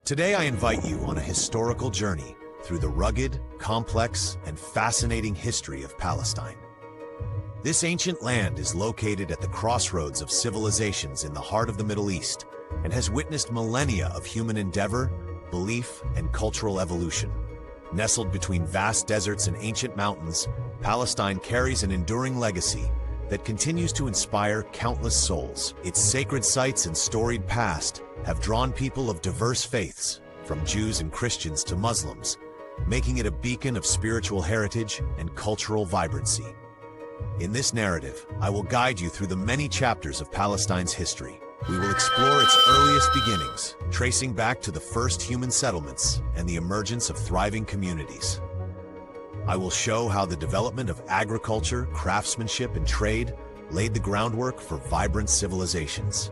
Today I invite you on a historical journey through the rugged, complex, and fascinating history of Palestine. This ancient land is located at the crossroads of civilizations in the heart of the Middle East and has witnessed millennia of human endeavor, belief, and cultural evolution. Nestled between vast deserts and ancient mountains, Palestine carries an enduring legacy that continues to inspire countless souls. Its sacred sites and storied past have drawn people of diverse faiths, from Jews and Christians to Muslims, making it a beacon of spiritual heritage and cultural vibrancy. In this narrative, I will guide you through the many chapters of Palestine's history. We will explore its earliest beginnings, tracing back to the first human settlements and the emergence of thriving communities. I will show how the development of agriculture, craftsmanship, and trade laid the groundwork for vibrant civilizations.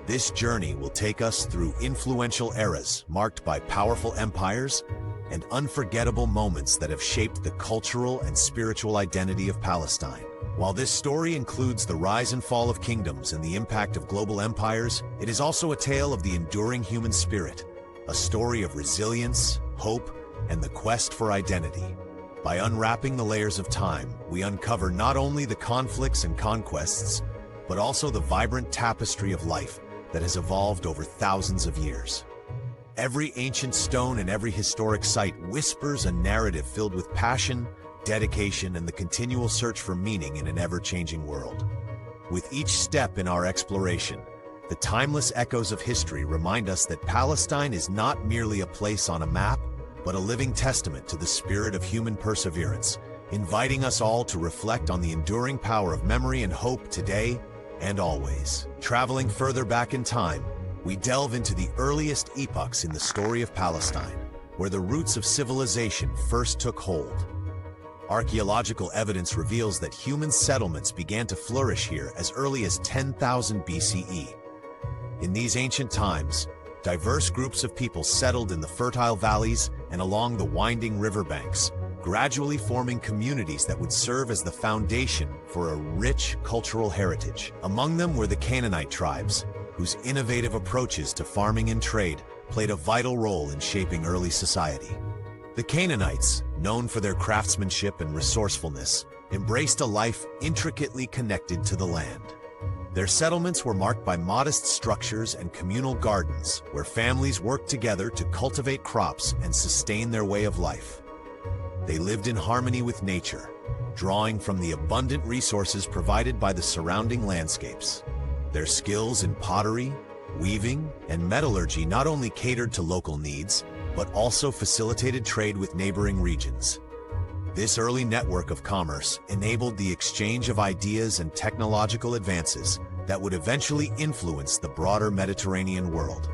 This journey will take us through influential eras marked by powerful empires and unforgettable moments that have shaped the cultural and spiritual identity of Palestine. While this story includes the rise and fall of kingdoms and the impact of global empires, it is also a tale of the enduring human spirit, a story of resilience, hope, and the quest for identity. By unwrapping the layers of time, we uncover not only the conflicts and conquests, but also the vibrant tapestry of life that has evolved over thousands of years. Every ancient stone and every historic site whispers a narrative filled with passion, dedication, and the continual search for meaning in an ever-changing world. With each step in our exploration, the timeless echoes of history remind us that Palestine is not merely a place on a map, but a living testament to the spirit of human perseverance, inviting us all to reflect on the enduring power of memory and hope today and always. Traveling further back in time, we delve into the earliest epochs in the story of Palestine, where the roots of civilization first took hold. Archaeological evidence reveals that human settlements began to flourish here as early as 10,000 BCE. In these ancient times, diverse groups of people settled in the fertile valleys and along the winding riverbanks, gradually forming communities that would serve as the foundation for a rich cultural heritage. Among them were the Canaanite tribes, whose innovative approaches to farming and trade played a vital role in shaping early society. The Canaanites, known for their craftsmanship and resourcefulness, embraced a life intricately connected to the land. Their settlements were marked by modest structures and communal gardens, where families worked together to cultivate crops and sustain their way of life. They lived in harmony with nature, drawing from the abundant resources provided by the surrounding landscapes. Their skills in pottery, weaving, and metallurgy not only catered to local needs, but also facilitated trade with neighboring regions. This early network of commerce enabled the exchange of ideas and technological advances that would eventually influence the broader Mediterranean world.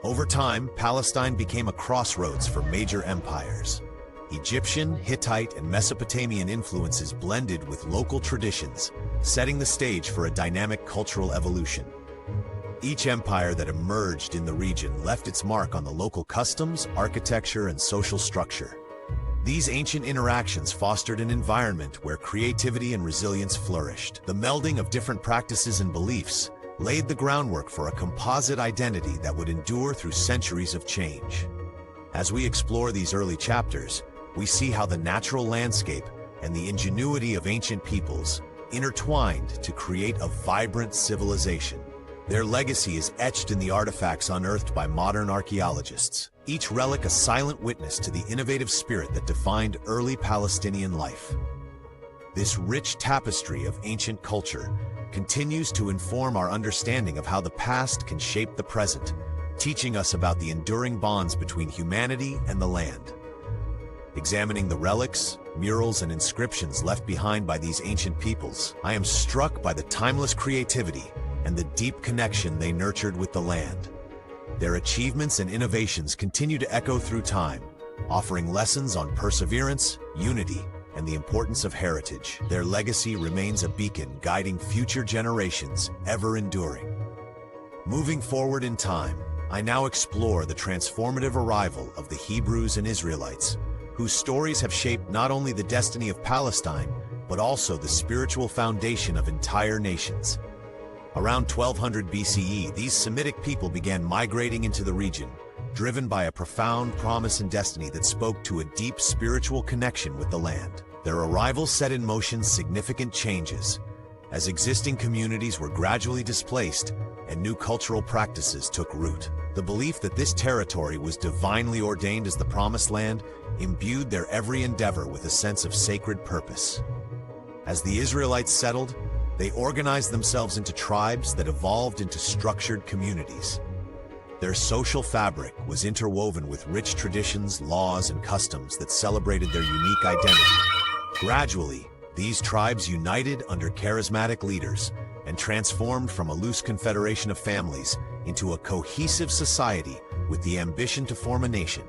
Over time, Palestine became a crossroads for major empires. Egyptian, Hittite, and Mesopotamian influences blended with local traditions, setting the stage for a dynamic cultural evolution. Each empire that emerged in the region left its mark on the local customs, architecture, and social structure. These ancient interactions fostered an environment where creativity and resilience flourished. The melding of different practices and beliefs laid the groundwork for a composite identity that would endure through centuries of change. As we explore these early chapters, we see how the natural landscape and the ingenuity of ancient peoples intertwined to create a vibrant civilization. Their legacy is etched in the artifacts unearthed by modern archaeologists, each relic a silent witness to the innovative spirit that defined early Palestinian life. This rich tapestry of ancient culture continues to inform our understanding of how the past can shape the present, teaching us about the enduring bonds between humanity and the land. Examining the relics, murals, and inscriptions left behind by these ancient peoples, I am struck by the timeless creativity and the deep connection they nurtured with the land. Their achievements and innovations continue to echo through time, offering lessons on perseverance, unity, and the importance of heritage. Their legacy remains a beacon guiding future generations, ever enduring. Moving forward in time, I now explore the transformative arrival of the Hebrews and Israelites, whose stories have shaped not only the destiny of Palestine, but also the spiritual foundation of entire nations. Around 1200 BCE, these Semitic people began migrating into the region, driven by a profound promise and destiny that spoke to a deep spiritual connection with the land. Their arrival set in motion significant changes, as existing communities were gradually displaced and new cultural practices took root. The belief that this territory was divinely ordained as the Promised Land imbued their every endeavor with a sense of sacred purpose. As the Israelites settled, they organized themselves into tribes that evolved into structured communities. Their social fabric was interwoven with rich traditions, laws, and customs that celebrated their unique identity. Gradually, these tribes united under charismatic leaders and transformed from a loose confederation of families into a cohesive society with the ambition to form a nation.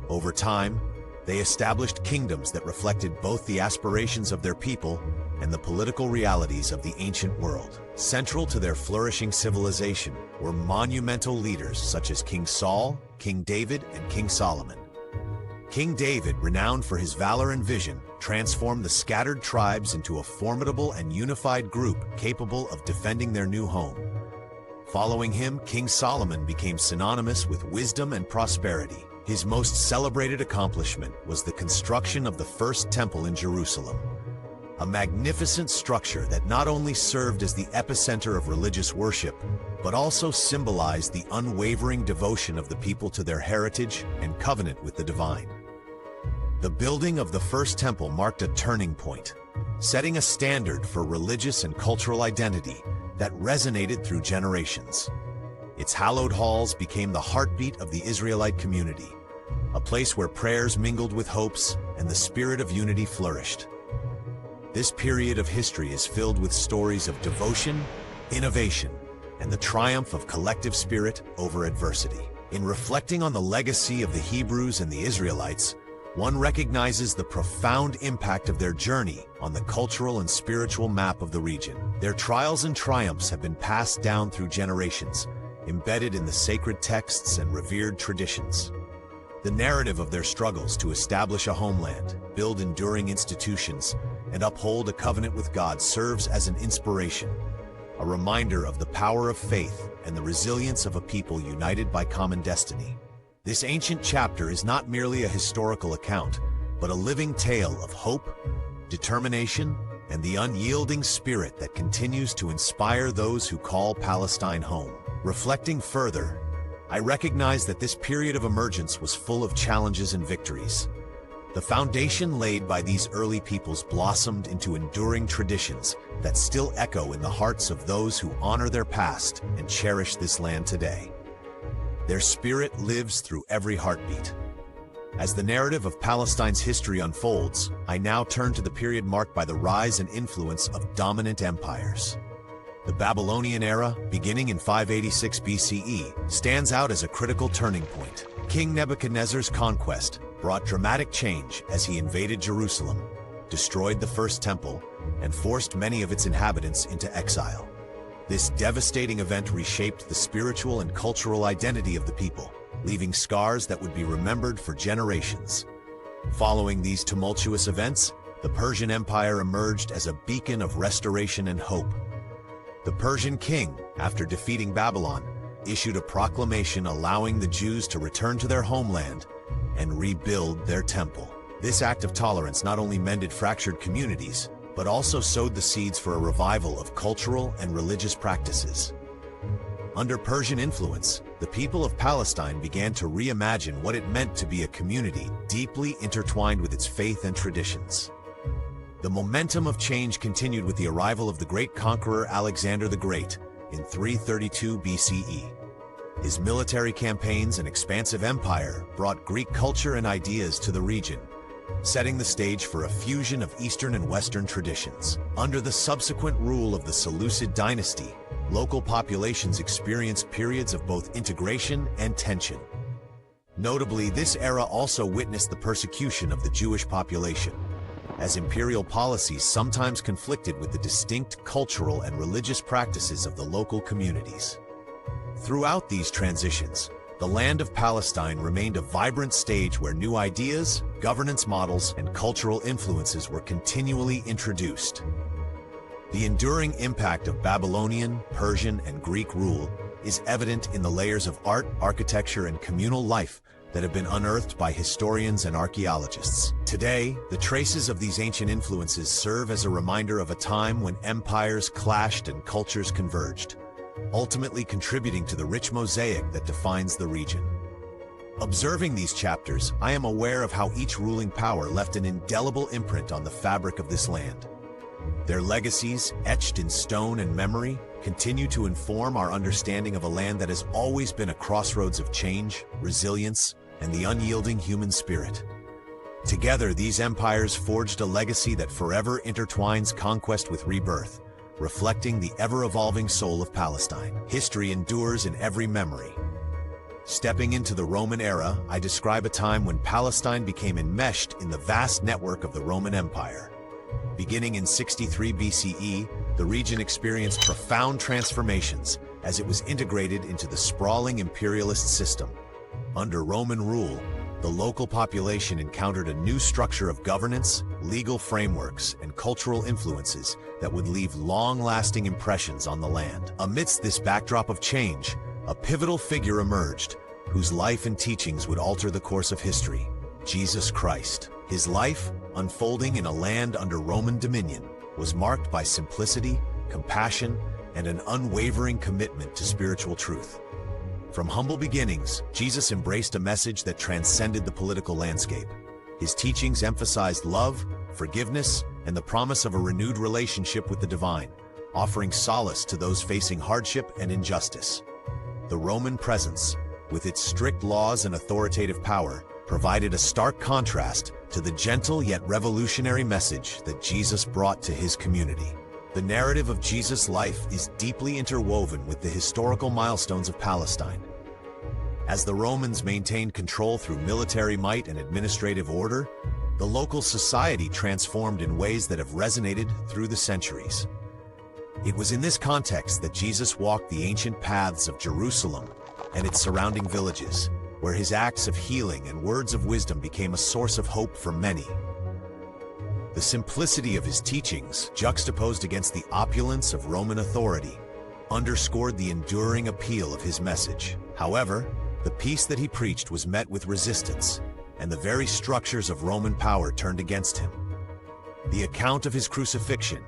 Over time, they established kingdoms that reflected both the aspirations of their people and the political realities of the ancient world. Central to their flourishing civilization were monumental leaders such as King Saul, King David, and King Solomon. King David, renowned for his valor and vision, transformed the scattered tribes into a formidable and unified group capable of defending their new home. Following him, King Solomon became synonymous with wisdom and prosperity. His most celebrated accomplishment was the construction of the first temple in Jerusalem, a magnificent structure that not only served as the epicenter of religious worship, but also symbolized the unwavering devotion of the people to their heritage and covenant with the divine. The building of the first temple marked a turning point, setting a standard for religious and cultural identity that resonated through generations. Its hallowed halls became the heartbeat of the Israelite community, a place where prayers mingled with hopes and the spirit of unity flourished. This period of history is filled with stories of devotion, innovation, and the triumph of collective spirit over adversity. In reflecting on the legacy of the Hebrews and the Israelites, one recognizes the profound impact of their journey on the cultural and spiritual map of the region. Their trials and triumphs have been passed down through generations, embedded in the sacred texts and revered traditions. The narrative of their struggles to establish a homeland, build enduring institutions, and uphold a covenant with God serves as an inspiration, a reminder of the power of faith and the resilience of a people united by common destiny. This ancient chapter is not merely a historical account, but a living tale of hope, determination, and the unyielding spirit that continues to inspire those who call Palestine home. Reflecting further, I recognize that this period of emergence was full of challenges and victories. The foundation laid by these early peoples blossomed into enduring traditions that still echo in the hearts of those who honor their past and cherish this land today. Their spirit lives through every heartbeat. As the narrative of Palestine's history unfolds, I now turn to the period marked by the rise and influence of dominant empires. The Babylonian era, beginning in 586 BCE, stands out as a critical turning point. King Nebuchadnezzar's conquest brought dramatic change as he invaded Jerusalem, destroyed the first temple, and forced many of its inhabitants into exile. This devastating event reshaped the spiritual and cultural identity of the people, leaving scars that would be remembered for generations. Following these tumultuous events, the Persian Empire emerged as a beacon of restoration and hope. The Persian king, after defeating Babylon, issued a proclamation allowing the Jews to return to their homeland and rebuild their temple. This act of tolerance not only mended fractured communities, but also sowed the seeds for a revival of cultural and religious practices. Under Persian influence, the people of Palestine began to reimagine what it meant to be a community deeply intertwined with its faith and traditions. The momentum of change continued with the arrival of the great conqueror Alexander the Great in 332 BCE. His military campaigns and expansive empire brought Greek culture and ideas to the region, setting the stage for a fusion of Eastern and Western traditions. Under the subsequent rule of the Seleucid dynasty, local populations experienced periods of both integration and tension. Notably, this era also witnessed the persecution of the Jewish population, as imperial policies sometimes conflicted with the distinct cultural and religious practices of the local communities. Throughout these transitions, the land of Palestine remained a vibrant stage where new ideas, governance models, and cultural influences were continually introduced. The enduring impact of Babylonian, Persian, and Greek rule is evident in the layers of art, architecture, and communal life that have been unearthed by historians and archaeologists. Today, the traces of these ancient influences serve as a reminder of a time when empires clashed and cultures converged, ultimately contributing to the rich mosaic that defines the region. Observing these chapters, I am aware of how each ruling power left an indelible imprint on the fabric of this land. Their legacies, etched in stone and memory, continue to inform our understanding of a land that has always been a crossroads of change, resilience, and the unyielding human spirit. Together, these empires forged a legacy that forever intertwines conquest with rebirth, reflecting the ever-evolving soul of Palestine. History endures in every memory. Stepping into the Roman era, I describe a time when Palestine became enmeshed in the vast network of the Roman Empire. Beginning in 63 BCE, the region experienced profound transformations as it was integrated into the sprawling imperialist system. Under Roman rule, the local population encountered a new structure of governance, legal frameworks, and cultural influences that would leave long-lasting impressions on the land. Amidst this backdrop of change, a pivotal figure emerged, whose life and teachings would alter the course of history: Jesus Christ. His life, unfolding in a land under Roman dominion, was marked by simplicity, compassion, and an unwavering commitment to spiritual truth. From humble beginnings, Jesus embraced a message that transcended the political landscape. His teachings emphasized love, forgiveness, and the promise of a renewed relationship with the divine, offering solace to those facing hardship and injustice. The Roman presence, with its strict laws and authoritative power, provided a stark contrast to the gentle yet revolutionary message that Jesus brought to his community. The narrative of Jesus' life is deeply interwoven with the historical milestones of Palestine. As the Romans maintained control through military might and administrative order, the local society transformed in ways that have resonated through the centuries. It was in this context that Jesus walked the ancient paths of Jerusalem and its surrounding villages, where his acts of healing and words of wisdom became a source of hope for many. The simplicity of his teachings, juxtaposed against the opulence of Roman authority, underscored the enduring appeal of his message. However, the peace that he preached was met with resistance, and the very structures of Roman power turned against him. The account of his crucifixion,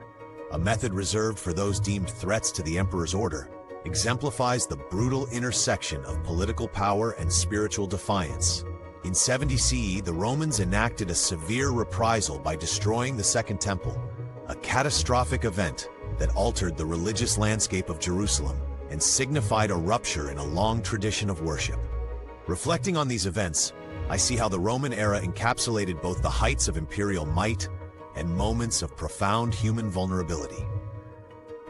a method reserved for those deemed threats to the emperor's order, exemplifies the brutal intersection of political power and spiritual defiance. In 70 CE, the Romans enacted a severe reprisal by destroying the Second Temple, a catastrophic event that altered the religious landscape of Jerusalem and signified a rupture in a long tradition of worship. Reflecting on these events, I see how the Roman era encapsulated both the heights of imperial might and moments of profound human vulnerability.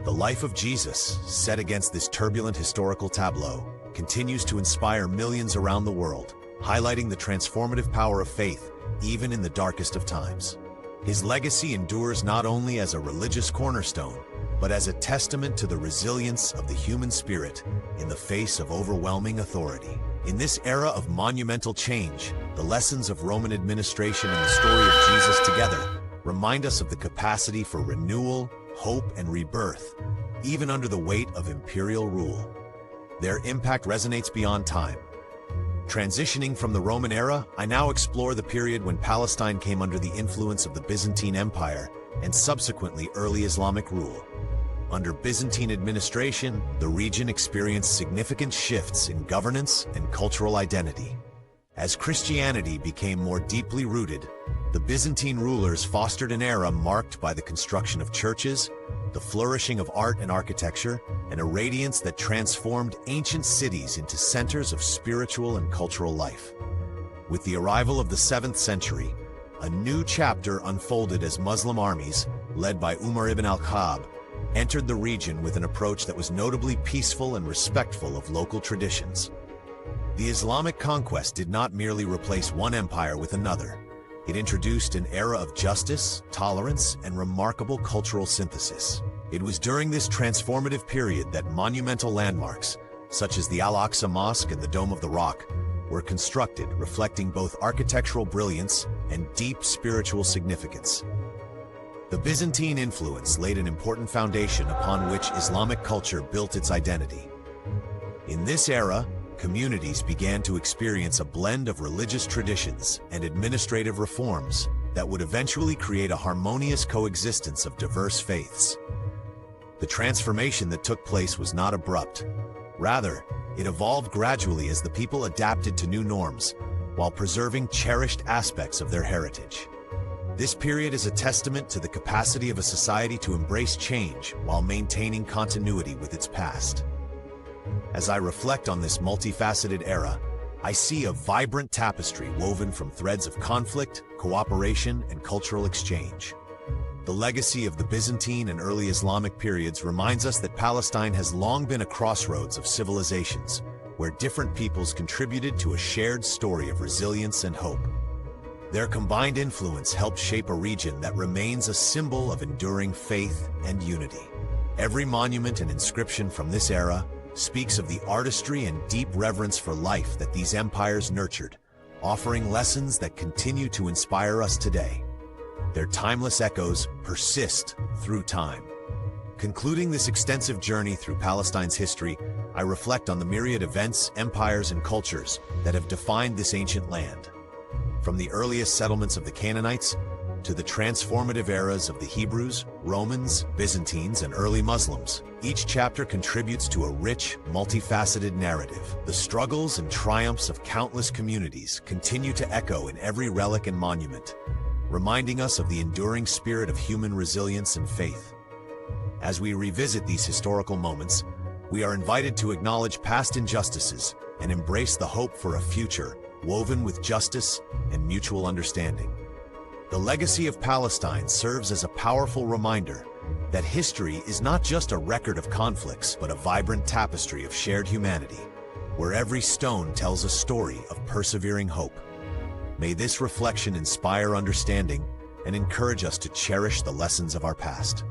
The life of Jesus, set against this turbulent historical tableau, continues to inspire millions around the world, highlighting the transformative power of faith even in the darkest of times. His legacy endures not only as a religious cornerstone, but as a testament to the resilience of the human spirit in the face of overwhelming authority. In this era of monumental change, the lessons of Roman administration and the story of Jesus together remind us of the capacity for renewal, hope, and rebirth, even under the weight of imperial rule. Their impact resonates beyond time. Transitioning from the Roman era, I now explore the period when Palestine came under the influence of the Byzantine Empire and subsequently early Islamic rule. Under Byzantine administration, the region experienced significant shifts in governance and cultural identity. As Christianity became more deeply rooted, the Byzantine rulers fostered an era marked by the construction of churches, the flourishing of art and architecture, and a radiance that transformed ancient cities into centers of spiritual and cultural life. With the arrival of the 7th century, a new chapter unfolded as Muslim armies, led by Umar ibn al-Khattab, entered the region with an approach that was notably peaceful and respectful of local traditions. The Islamic conquest did not merely replace one empire with another. It introduced an era of justice, tolerance, and remarkable cultural synthesis. It was during this transformative period that monumental landmarks, such as the Al-Aqsa Mosque and the Dome of the Rock, were constructed, reflecting both architectural brilliance and deep spiritual significance. The Byzantine influence laid an important foundation upon which Islamic culture built its identity. In this era, communities began to experience a blend of religious traditions and administrative reforms that would eventually create a harmonious coexistence of diverse faiths. The transformation that took place was not abrupt. Rather, it evolved gradually as the people adapted to new norms, while preserving cherished aspects of their heritage. This period is a testament to the capacity of a society to embrace change while maintaining continuity with its past. As I reflect on this multifaceted era, I see a vibrant tapestry woven from threads of conflict, cooperation, and cultural exchange. The legacy of the Byzantine and early Islamic periods reminds us that Palestine has long been a crossroads of civilizations, where different peoples contributed to a shared story of resilience and hope. Their combined influence helped shape a region that remains a symbol of enduring faith and unity. Every monument and inscription from this era speaks of the artistry and deep reverence for life that these empires nurtured, offering lessons that continue to inspire us today. Their timeless echoes persist through time. Concluding this extensive journey through Palestine's history, I reflect on the myriad events, empires, and cultures that have defined this ancient land. From the earliest settlements of the Canaanites to the transformative eras of the Hebrews, Romans, Byzantines, and early Muslims, each chapter contributes to a rich, multifaceted narrative. The struggles and triumphs of countless communities continue to echo in every relic and monument, reminding us of the enduring spirit of human resilience and faith. As we revisit these historical moments, we are invited to acknowledge past injustices and embrace the hope for a future woven with justice and mutual understanding. The legacy of Palestine serves as a powerful reminder that history is not just a record of conflicts, but a vibrant tapestry of shared humanity, where every stone tells a story of persevering hope. May this reflection inspire understanding and encourage us to cherish the lessons of our past.